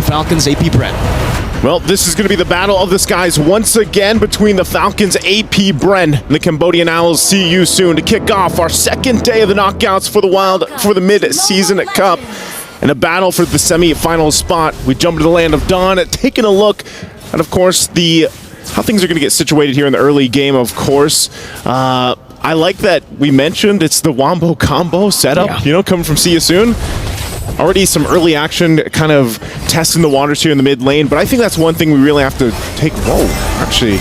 of Falcons AP Bren. Well, this is going to be the battle of the skies once again between the Falcons AP Bren and the Cambodian Owls. See you soon to kick off our second day of the knockouts for the Wild for the mid-season cup. And a battle for the semi-final spot. We jump into the land of Dawn, taking a look at, of course, how things are going to get situated here in the early game, of course. I like that we mentioned it's the Wombo combo setup, you know, coming from See You Soon. Already some early action kind of testing the waters here in the mid lane, but I think that's one thing we really have to take. Whoa, actually,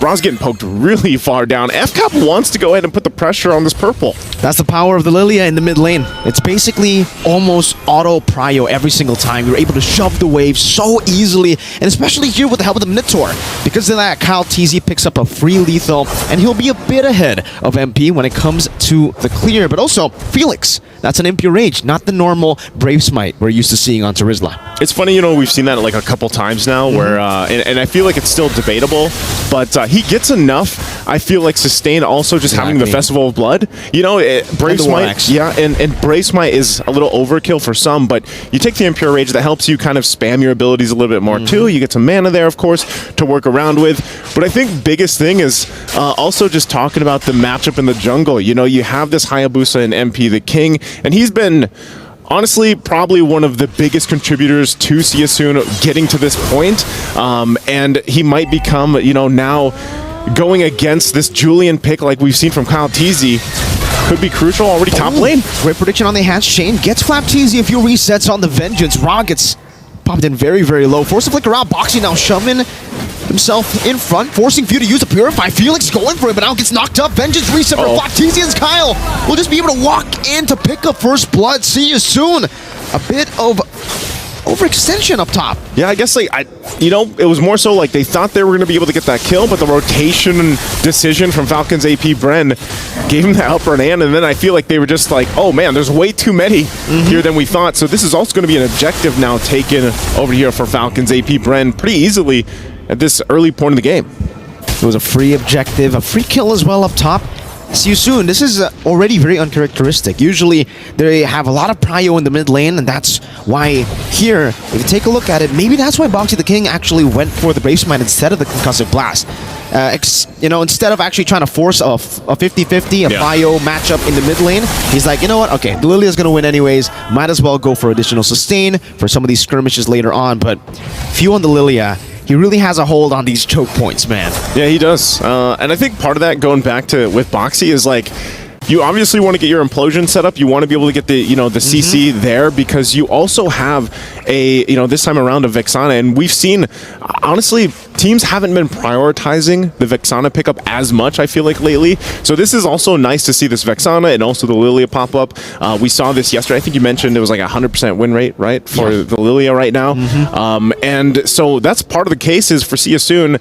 Bra's getting poked really far down. Fcap wants to go ahead and put the pressure on this purple. That's the power of the Lilia in the mid lane. It's basically almost auto prio every single time. You're able to shove the wave so easily, and especially here with the help of the Minotaur. Because of that, Kyle TZ picks up a free lethal, and he'll be a bit ahead of MP when it comes to the clear. But also, Felix, that's an Impure Rage, not the normal Brave Smite we're used to seeing on Terizla. It's funny, you know, we've seen that like a couple times now, where, and I feel like it's still debatable, but he gets enough, I feel like, sustain also just having the Festival of Blood. You know, Brave Smite, and Brave Smite is a little overkill for some, but you take the Impure Rage, that helps you kind of spam your abilities a little bit more too. You get some mana there, of course, to work around with. But I think biggest thing is also just talking about the matchup in the jungle. You know, you have this Hayabusa and MP the King, and he's been honestly probably one of the biggest contributors to See You Soon getting to this point. And he might become, you know, now going against this Julian pick like we've seen from Kyle TZ could be crucial. Already top lane. Great prediction on the hatch chain. Gets Flap TZ a few resets on the Vengeance. Ra gets popped in very, very low. Force to flicker out. Boxy now shoving himself in front, forcing Few to use the Purify. Felix going for it, but now gets knocked up. Vengeance reset for Flap TZ, and Kyle will just be able to walk in to pick up first blood. See you soon. A bit of overextension up top. Yeah, I guess like you know, it was more so like they thought they were going to be able to get that kill, but the rotation decision from Falcons AP Bren gave him the upper hand, and then I feel like they were just like, oh man, there's way too many here than we thought. So this is also going to be an objective now taken over here for Falcons AP Bren pretty easily at this early point in the game. It was a free objective, a free kill as well up top. See you soon. This is already very uncharacteristic. Usually they have a lot of prio in the mid lane, and that's why here, if you take a look at it, maybe that's why Boxy the King actually went for the Brave Smite instead of the Concussive Blast. You know, instead of actually trying to force a 50-50, a prio matchup in the mid lane, he's like, you know what, okay, the Lilia's going to win anyways, might as well go for additional sustain for some of these skirmishes later on, but Few on the Lilia, he really has a hold on these choke points, man. Yeah, he does. And I think part of that, going back to with Boxy, is like, you obviously want to get your implosion set up. You want to be able to get the, you know, the CC there, because you also have a, you know, this time around a Vexana, and we've seen, honestly, teams haven't been prioritizing the Vexana pickup as much, I feel like, lately. So this is also nice to see this Vexana and also the Lilia pop up. We saw this yesterday. I think you mentioned it was like a 100% win rate, right, for the Lilia right now. And so that's part of the case is for See You Soon.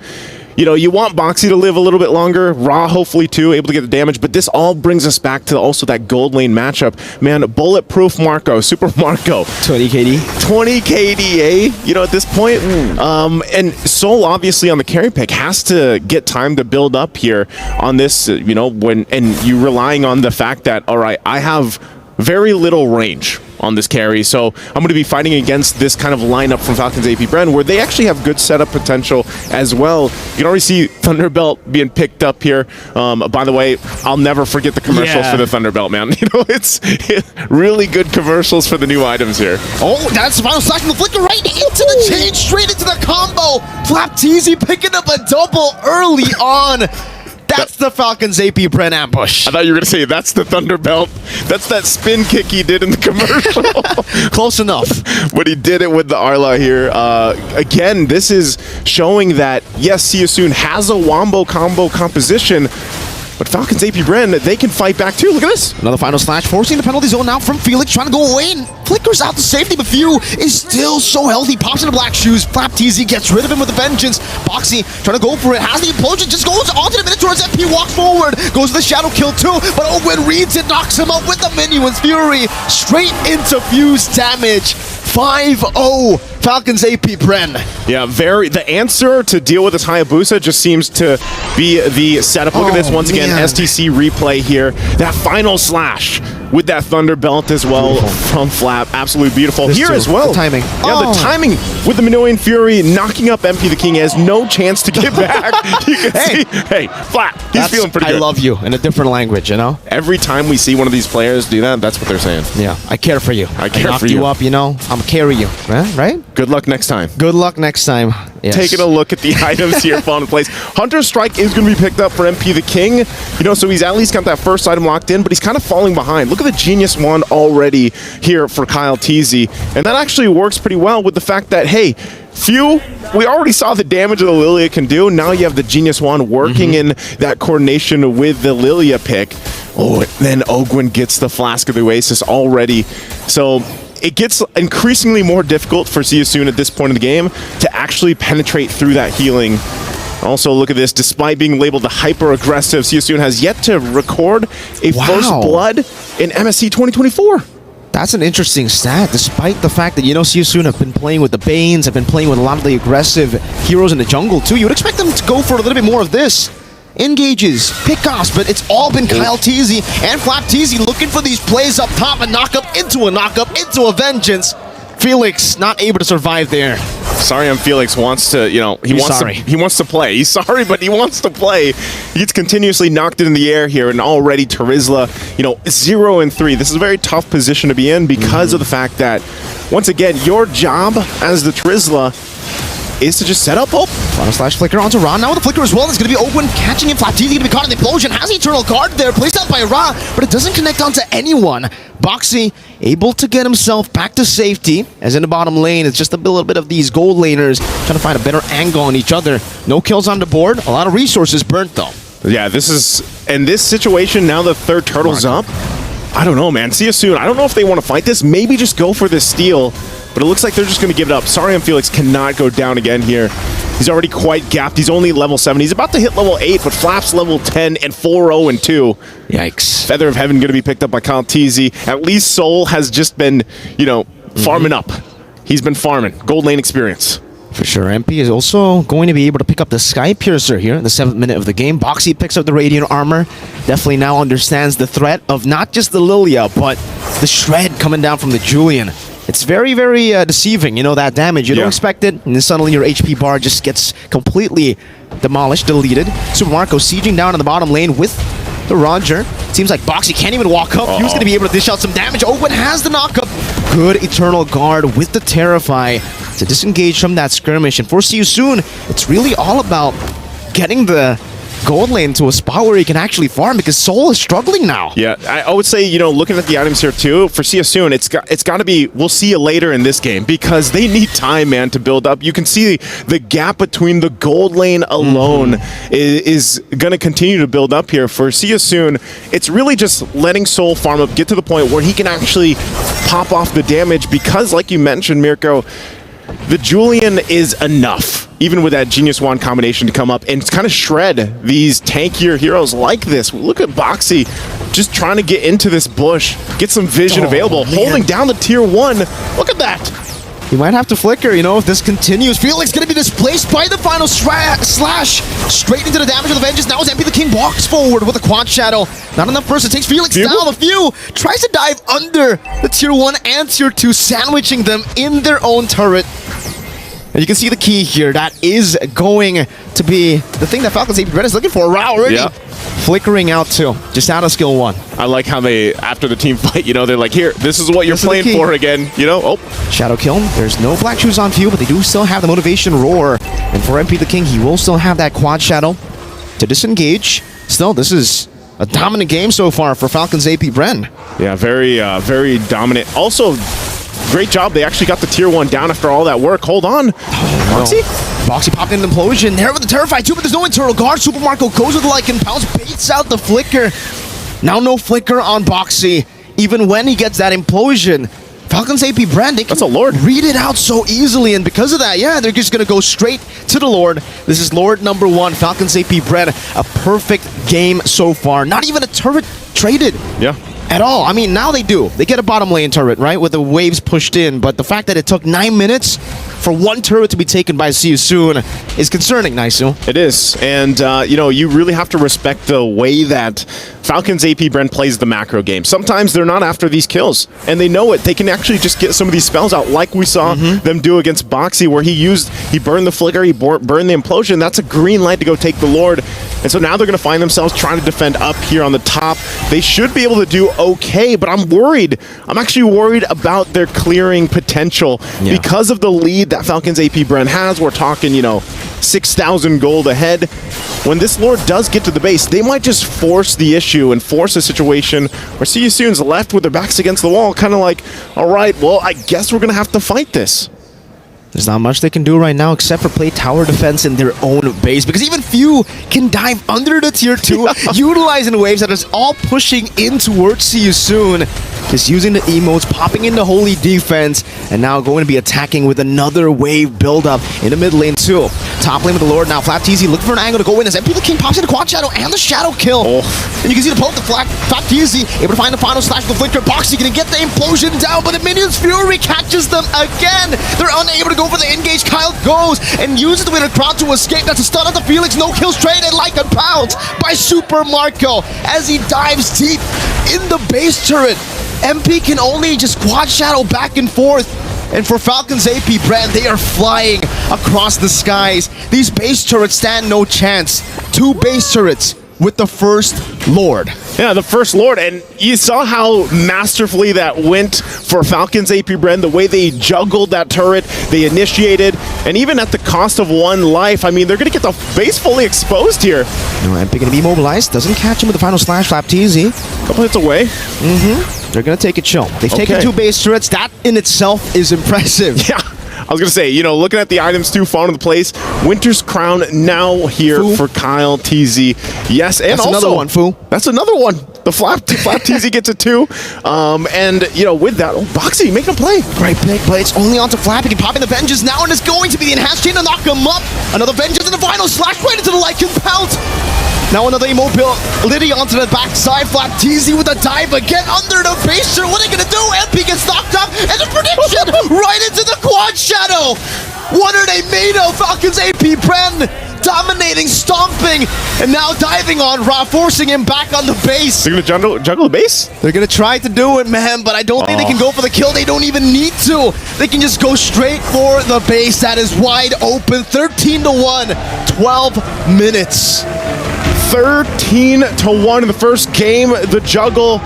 You know, you want Boxy to live a little bit longer, Ra hopefully too, able to get the damage, but this all brings us back to also that gold lane matchup. Man, bulletproof Marco, Super Marco. 20 KD. 20 KDA, you know, at this point. And Soul, obviously, on the carry pick, has to get time to build up here on this, you know, and you relying on the fact that, all right, I have very little range on this carry, so I'm going to be fighting against this kind of lineup from Falcons AP Bren, where they actually have good setup potential as well. You can already see Thunderbelt being picked up here. By the way, I'll never forget the commercials for the Thunderbelt, man. You know, it's really good commercials for the new items here. Oh, that's the final slash from the flicker right into the chain, straight into the combo. Flap TZ picking up a double early on. That's the Falcons AP Bren ambush. I thought you were going to say that's the Thunderbelt. That's that spin kick he did in the commercial. Close enough. But he did it with the Arla here. Again, this is showing that, yes, See You Soon has a Wombo combo composition, but Falcons AP Bren, they can fight back too. Look at this. Another final slash, forcing the penalty zone now from Felix, trying to go away, and flickers out to safety, but Few is still so healthy. Pops into black shoes. Flap TZ gets rid of him with a Vengeance. Boxy trying to go for it, has the implosion, just goes onto the Minotaur's MP, walks forward, goes to the shadow kill too, but Ogwen reads it, knocks him out with the Minuan's Fury, straight into Few's damage. 5-0 Falcons AP Bren. Yeah, the answer to deal with this Hayabusa just seems to be the setup. Look at this once again, STC replay here. That final slash with that Thunder Belt as well from Fcap. Absolutely beautiful. This here as well. The timing. Yeah, the timing with the Minoan Fury knocking up MP the King. He has no chance to get back. You can see, hey, Fcap, he's feeling pretty good. I love you in a different language, you know? Every time we see one of these players do that, that's what they're saying. Yeah, I care for you. I care for you. Up, you know? I'm carry you, right? Good luck next time. Good luck next time. Yes. Taking a look at the items here falling in place. Hunter's Strike is going to be picked up for MP the King. You know, so he's at least got that first item locked in, but he's kind of falling behind. Look at the Genius Wand already here for Kyle TZ. And that actually works pretty well with the fact that, hey, we already saw the damage that the Lilia can do. Now you have the Genius Wand working in that coordination with the Lilia pick. Oh, and then Ogwyn gets the Flask of the Oasis already. So it gets increasingly more difficult for Siasoon at this point in the game to actually penetrate through that healing. Also, look at this. Despite being labeled the hyper-aggressive, Siasoon has yet to record a first blood in MSC 2024. That's an interesting stat, despite the fact that, you know, Siasoon have been playing with the Banes, have been playing with a lot of the aggressive heroes in the jungle, too. You would expect them to go for a little bit more of this. Engages, pickoffs, but it's all been Kyle TZ and Fcap TZ looking for these plays up top, a knockup into a vengeance. Felix not able to survive there. Sorry, Felix wants to, you know, he wants to play. He's sorry, but he wants to play. He gets continuously knocked in the air here, and already Terizla, you know, 0-3. This is a very tough position to be in because of the fact that, once again, your job as the Terizla is to just set up. Final slash flicker onto Ra. Now with the flicker as well, it's going to be Ogwyn catching him. Fcap TZ going to be caught in the implosion. Has Eternal Guard there, placed out by Ra, but it doesn't connect onto anyone. Boxy able to get himself back to safety, as in the bottom lane, it's just a little bit of these gold laners trying to find a better angle on each other. No kills on the board, a lot of resources burnt though. Yeah, this is, in this situation, now the third turtle's up. I don't know, man. Siasoon, I don't know if they want to fight this. Maybe just go for this steal. But it looks like they're just going to give it up. Sorry, Felix cannot go down again here. He's already quite gapped. He's only level 7. He's about to hit level 8, but Flap's level 10 and 4-0-2. Yikes. Feather of Heaven going to be picked up by Kyle TZ. At least Soul has just been, you know, farming up. He's been farming. Gold lane experience. For sure. MP is also going to be able to pick up the Sky Piercer here in the 7th minute of the game. Boxy picks up the Radiant Armor. Definitely now understands the threat of not just the Lilia, but the Shred coming down from the Julian. It's very, very deceiving, you know, that damage. You don't expect it, and then suddenly your HP bar just gets completely demolished, deleted. Super Marco sieging down in the bottom lane with the Roger. Seems like Boxy can't even walk up. He was going to be able to dish out some damage. Ogwyn has the knockup. Good Eternal Guard with the Terrify to disengage from that skirmish. And for Siasoon, it's really all about getting the gold lane to a spot where he can actually farm, because Soul is struggling now. Yeah, I would say, you know, looking at the items here too, for Siasoon, it's got to be, we'll see you later in this game, because they need time, man, to build up. You can see the gap between the gold lane alone is going to continue to build up here. For Siasoon, it's really just letting Soul farm up, get to the point where he can actually pop off the damage, because like you mentioned, Mirko, the Julian is enough, even with that Genius Wand combination, to come up and kind of shred these tankier heroes like this. Look at Boxy just trying to get into this bush, get some vision available, holding down the tier 1. Look at that. He might have to flicker, you know, if this continues. Felix going to be displaced by the final slash. Straight into the damage of the Vengeance. Now as MP the King walks forward with a Quad Shadow. Not enough first. It takes Felix down. A few tries to dive under the tier 1 and tier 2, sandwiching them in their own turret. And you can see the key here. That is going to be the thing that Falcons AP Bren is looking for. Wow, already flickering out too. Just out of skill 1. I like how they, after the team fight, you know, they're like, here, this is what you're playing for again. You know, Shadow kill. There's no Black Shoes on view, but they do still have the Motivation Roar. And for MP the King, he will still have that Quad Shadow to disengage. Still, this is a dominant game so far for Falcons AP Bren. Yeah, very, very dominant. Also, great job. They actually got the tier 1 down after all that work. Hold on. Boxy? Boxy popped in an implosion there with the Terrify too, but there's no Eternal Guard. Super Marco goes with the Lycan Pounce, baits out the flicker. Now no flicker on Boxy. Even when he gets that implosion, Falcons AP Bren, that's a Lord. Read it out so easily, and because of that, they're just going to go straight to the Lord. This is Lord number 1, Falcons AP Bren. A perfect game so far. Not even a turret traded. Yeah. at all. I mean, now they do. They get a bottom lane turret, right, with the waves pushed in, but the fact that it took 9 minutes for one turret to be taken by See You Soon is concerning, Naisu. It is, and you know, you really have to respect the way that Falcon's AP Bren plays the macro game. Sometimes they're not after these kills, and they know it. They can actually just get some of these spells out, like we saw them do against Boxy, where he burned the flicker, he burned the implosion. That's a green light to go take the Lord. And so now they're going to find themselves trying to defend up here on the top. They should be able to do okay, but I'm worried. I'm actually worried about their clearing potential because of the lead that Falcon's AP Bren has. We're talking, you know, 6,000 gold ahead. When this Lord does get to the base, they might just force the issue and force a situation where See You Soon's left with their backs against the wall, kind of like, all right, well, I guess we're going to have to fight this. There's not much they can do right now except for play tower defense in their own base, because even few can dive under the tier 2, utilizing waves that is all pushing in towards See You Soon. Just using the emotes, popping into holy defense, and now going to be attacking with another wave build-up in the mid lane too. Top lane with the Lord now. Flat TZ looking for an angle to go in as MP the King pops into Quad Shadow and the Shadow kill. And you can see the poke, the Flat TZ able to find the final slash with the Flicker. Boxy gonna get the implosion down, but the Minion's Fury catches them again. They're unable to go for the engage. Kyle goes and uses the way to crowd to escape. That's a stun on the Felix. No kills traded like a pounce by Super Marco as he dives deep in the base turret. MP can only just Quad Shadow back and forth. And for Falcon's AP Bren, they are flying across the skies. These base turrets stand no chance. 2 base turrets with the first Lord. Yeah, the first Lord, and you saw how masterfully that went for Falcon's AP Bren, the way they juggled that turret, they initiated, and even at the cost of 1 life, I mean, they're going to get the base fully exposed here. No, MP going to be mobilized, doesn't catch him with the final slash, Flap TZ. Couple hits away. They're going to take it chill. They've taken 2 base turrets. That in itself is impressive. Yeah. I was going to say, you know, looking at the items too, falling into place. Winter's Crown now here for Kyle TZ. Yes, and that's also another one, Foo. That's another one. The Flap TZ gets it too. And, you know, with that, Boxy making a play. Great pick, but it's only onto Flap. He can pop in the Vengeance now, and it's going to be the enhanced chain to knock him up. Another Vengeance and the final slash right into the Lycan Pout. Now another mobility onto the backside. Flap TZ with a dive again under the base. What are they going to do? MP gets knocked up, and the prediction right into the Quad Shadow. What are they made of? Falcon's AP Bren dominating, stomping, and now diving on Ra, forcing him back on the base. They're going to juggle the base? They're going to try to do it, man, but I don't think they can go for the kill. They don't even need to. They can just go straight for the base. That is wide open. 13-1, 12 minutes. 13-1 in the first game. The juggle.